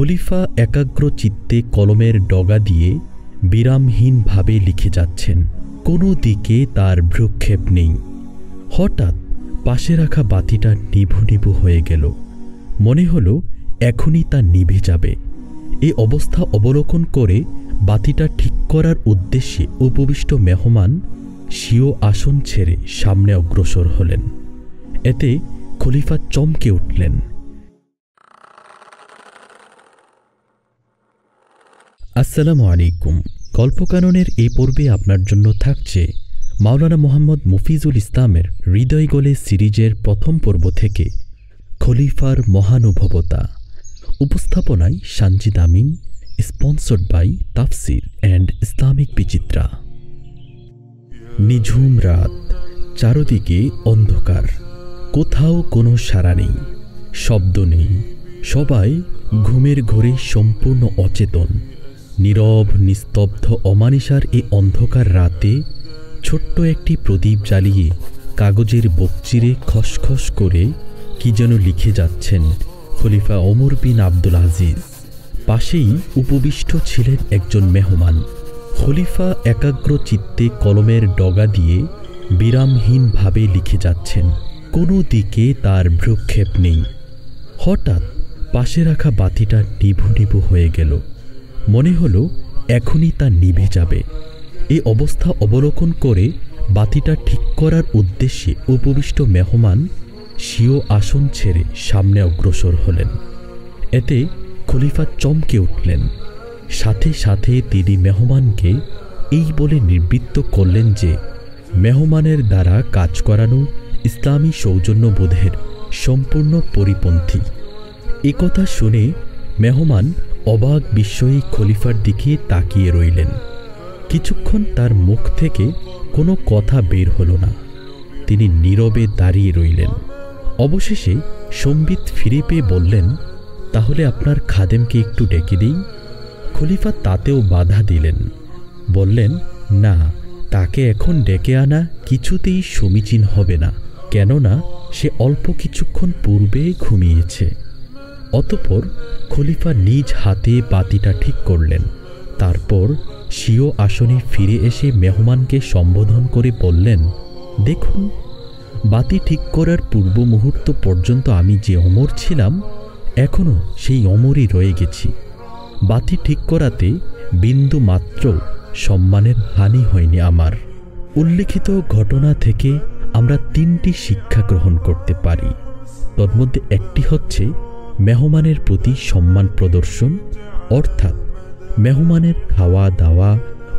খলিফা একাগ্র চিত্তে কলমের ডগা দিয়ে বিরামহীনভাবে লিখে যাচ্ছেন। কোনো দিকে তার ভ্রুক্ষেপ নেই। হঠাৎ পাশে রাখা বাতিটা নিভু নিভু হয়ে গেল। মনে হলো এখনই তা নিভে যাবে। এই অবস্থা অবলোকন করে বাতিটা ঠিক করার উদ্দেশ্যে উপবিষ্ট মেহমান স্বীয় আসন ছেড়ে সামনে অগ্রসর হলেন। এতে খলিফা চমকে উঠলেন। আসসালামু আলাইকুম। কল্পকাননের এই পর্বে আপনার জন্য থাকছে মাওলানা মোহাম্মদ মফিজুল ইসলামের হৃদয় গলে সিরিজের প্রথম পর্ব থেকে খলিফার মহানুভবতা। উপস্থাপনায় সানজিদ আমিন, স্পন্সর্ড বাই তাফসির অ্যান্ড ইসলামিক বিচিত্রা। নিঝুম রাত, চারদিকে অন্ধকার, কোথাও কোনো সাড়া নেই, শব্দ নেই। সবাই ঘুমের ঘোরে সম্পূর্ণ অচেতন। নীরব নিস্তব্ধ অমানিসার এই অন্ধকার রাতে ছোট্ট একটি প্রদীপ জ্বালিয়ে কাগজের বকচিরে খসখস করে কি যেন লিখে যাচ্ছেন খলিফা ওমর বিন আব্দুল আজিজ। পাশেই উপবিষ্ট ছিলেন একজন মেহমান। খলিফা একাগ্র চিত্তে কলমের ডগা দিয়ে বিরামহীনভাবে লিখে যাচ্ছেন। কোনো দিকে তার ভ্রুক্ষেপ নেই। হঠাৎ পাশে রাখা বাতিটা নিভু নিভু হয়ে গেল। মনে হলো এখনই তা নিভে যাবে। এই অবস্থা অবলোকন করে বাতিটা ঠিক করার উদ্দেশ্যে উপবিষ্ট মেহমান স্বীয় আসন ছেড়ে সামনে অগ্রসর হলেন। এতে খলিফা চমকে উঠলেন। সাথে সাথে তিনি মেহমানকে এই বলে নিবৃত্ত করলেন যে মেহমানের দ্বারা কাজ করানো ইসলামী সৌজন্যবোধের সম্পূর্ণ পরিপন্থী। একথা শুনে মেহমান অবাক বিস্ময়ী খলিফার দিকে তাকিয়ে রইলেন। কিছুক্ষণ তার মুখ থেকে কোনো কথা বের হলো না। তিনি নীরবে দাঁড়িয়ে রইলেন। অবশেষে সম্বিত ফিরে পেয়ে বললেন, তাহলে আপনার খাদেমকে একটু ডেকে দিই। খলিফা তাতেও বাধা দিলেন। বললেন, না, তাকে এখন ডেকে আনা কিছুতেই সমীচীন হবে না, কেননা সে অল্প কিছুক্ষণ পূর্বে ঘুমিয়েছে। অতঃপর খলিফা নিজ হাতে বাতিটা ঠিক করলেন। তারপর স্বীয় আসনে ফিরে এসে মেহমানকে সম্বোধন করে বললেন, দেখুন, বাতি ঠিক করার পূর্ব মুহূর্ত পর্যন্ত আমি যে অমর ছিলাম এখনও সেই অমরই রয়ে গেছি। বাতি ঠিক করাতে বিন্দু মাত্র সম্মানের হানি হয়নি আমার। উল্লিখিত ঘটনা থেকে আমরা 3টি শিক্ষা গ্রহণ করতে পারি। তন্মধ্যে একটি হচ্ছে মেহমানের প্রতি সম্মান প্রদর্শন, অর্থাৎ মেহমানের খাওয়া দাওয়া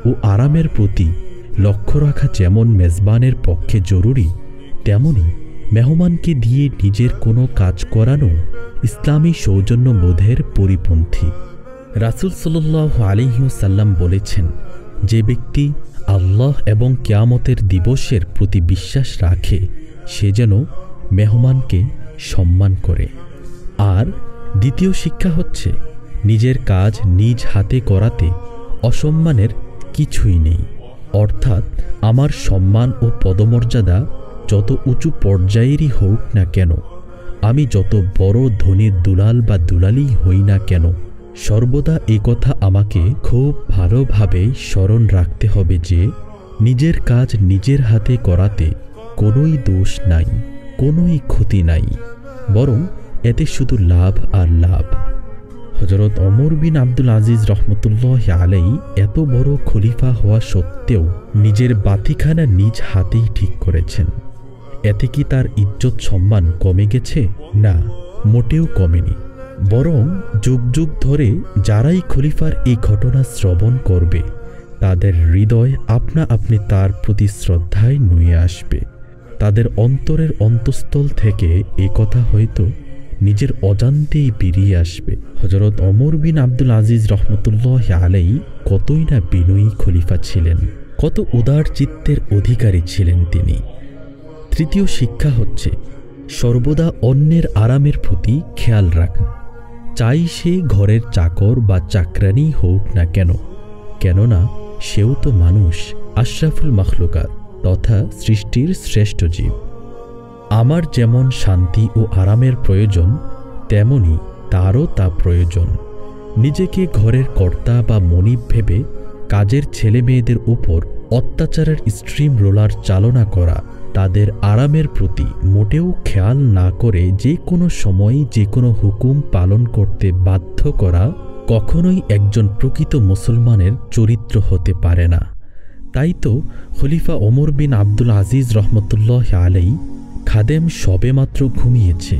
ও আরামের প্রতি লক্ষ্য রাখা যেমন মেজবানের পক্ষে জরুরি, তেমনি মেহমানকে দিয়ে নিজের কোনো কাজ করানো ইসলামী সৌজন্যবোধের পরিপন্থী। রাসূল সাল্লাল্লাহু আলাইহি ওয়াসাল্লাম বলেছেন, যে ব্যক্তি আল্লাহ এবং কিয়ামতের দিবসের প্রতি বিশ্বাস রাখে সে যেন মেহমানকে সম্মান করে। আর দ্বিতীয় শিক্ষা হচ্ছে, নিজের কাজ নিজ হাতে করাতে অসম্মানের কিছুই নেই। অর্থাৎ আমার সম্মান ও পদমর্যাদা যত উঁচু পর্যায়েরই হোক না কেন, আমি যত বড় ধনীর দুলাল বা দুলালই হই না কেন, সর্বদা কথা আমাকে খুব ভালোভাবে স্মরণ রাখতে হবে যে নিজের কাজ নিজের হাতে করাতে কোনোই দোষ নাই, কোনোই ক্ষতি নাই, বরং এতে শুধু লাভ আর লাভ। হযরত ওমর বিন আব্দুল আজিজ রহমতুল্লাহ আলাইহি এত বড় খলিফা হওয়া সত্ত্বেও নিজের বাতিখানা নিজ হাতেই ঠিক করেছেন। এতে কি তার ইজ্জত সম্মান কমে গেছে? না, মোটেও কমেনি। বরং যুগ যুগ ধরে যারাই খলিফার এই ঘটনা শ্রবণ করবে তাদের হৃদয় আপনা আপনি তার প্রতি শ্রদ্ধায় নুয়ে আসবে। তাদের অন্তরের অন্তঃস্থল থেকে এ কথা হয়তো নিজের অজান্তেই বেরিয়ে আসবে। হযরত ওমর বিন আব্দুল আজিজ রহমতুল্লাহ আলাইহি কতই না বিনয়ী খলিফা ছিলেন, কত উদার চিত্তের অধিকারী ছিলেন তিনি। তৃতীয় শিক্ষা হচ্ছে, সর্বদা অন্যের আরামের প্রতি খেয়াল রাখা, চাই সে ঘরের চাকর বা চাকরানি হোক না কেন, কেননা সেও তো মানুষ, আশরাফুল মাখলুকাত তথা সৃষ্টির শ্রেষ্ঠ জীব। আমার যেমন শান্তি ও আরামের প্রয়োজন, তেমনি তারও তা প্রয়োজন। নিজেকে ঘরের কর্তা বা মনিব ভেবে কাজের ছেলে মেয়েদের উপর অত্যাচারের স্ট্রিম রোলার চালনা করা, তাদের আরামের প্রতি মোটেও খেয়াল না করে যে কোনো সময় যে কোনো হুকুম পালন করতে বাধ্য করা কখনোই একজন প্রকৃত মুসলমানের চরিত্র হতে পারে না। তাই তো খলিফা ওমর বিন আব্দুল আজিজ রহমতুল্লাহ আলাইহি খাদেম সবেমাত্র ঘুমিয়েছে,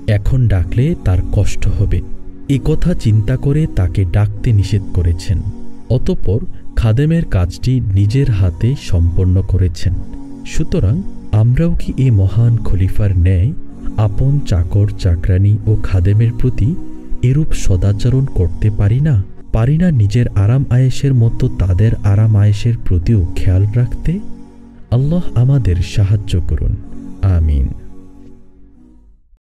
এখন ডাকলে তার কষ্ট হবে, এ কথা চিন্তা করে তাকে ডাকতে নিষেধ করেছেন। অতঃপর খাদেমের কাজটি নিজের হাতে সম্পন্ন করেছেন। সুতরাং আমরাও কি এই মহান খলিফার ন্যায় আপন চাকর চাকরানী ও খাদেমের প্রতি এরূপ সদাচরণ করতে পারি না নিজের আরাম আয়েশের মতো তাদের আরাম আয়েশের প্রতিও খেয়াল রাখতে? আল্লাহ আমাদের সাহায্য করুন। আমিন।